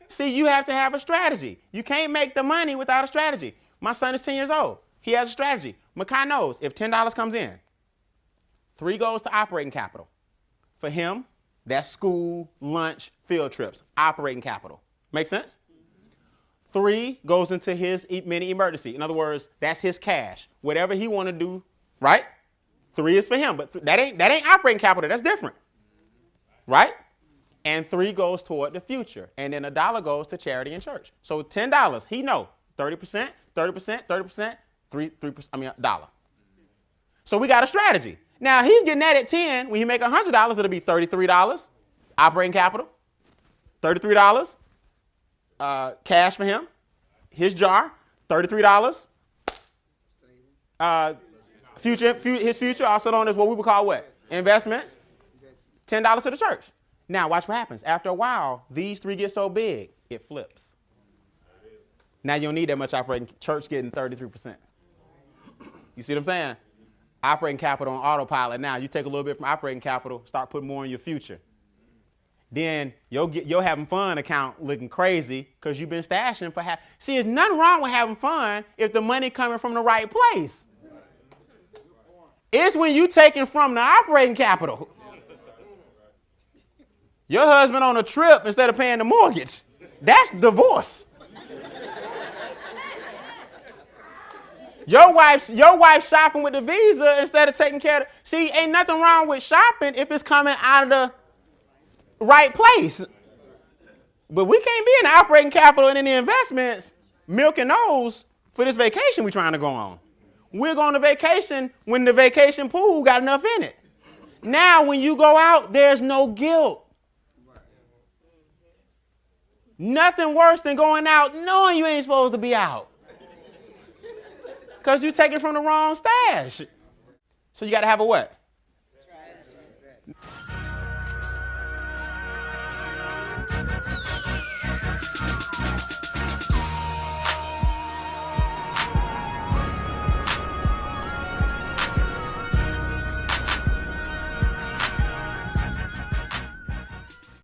See, you have to have a strategy. You can't make the money without a strategy. My son is 10 years old. He has a strategy. Makai knows if $10 comes in, 3 goes to operating capital. For him, that's school, lunch, field trips, operating capital. Make sense? 3 goes into his mini emergency. In other words, that's his cash. Whatever he want to do, right? 3 is for him, but that ain't operating capital. That's different, right? And 3 goes toward the future, and then $1 goes to charity and church. So $10, he know 30%, 30%, 30%, 3%. I mean $1. So we got a strategy. Now he's getting that at 10. When he make $100, it'll be $33 operating capital, $33 cash for him, his jar, $33. His future, also known as what we would call what? Investments. $10 to the church. Now watch what happens. After a while, these 3 get so big, it flips. Now you don't need that much operating. Church getting 33%. You see what I'm saying? Operating capital on autopilot. Now you take a little bit from operating capital, start putting more in your future. Then you'll having fun account looking crazy because you've been stashing for half. See, there's nothing wrong with having fun if the money coming from the right place. It's when you taking from the operating capital. Your husband on a trip instead of paying the mortgage. That's divorce. Your wife shopping with the Visa instead of taking care of see, ain't nothing wrong with shopping if it's coming out of the right place. But we can't be in the operating capital and in the investments milking those for this vacation we're trying to go on. We're going to vacation when the vacation pool got enough in it. Now, when you go out, there's no guilt. Nothing worse than going out knowing you ain't supposed to be out. Because you take it from the wrong stash. So you got to have a what? Strategy.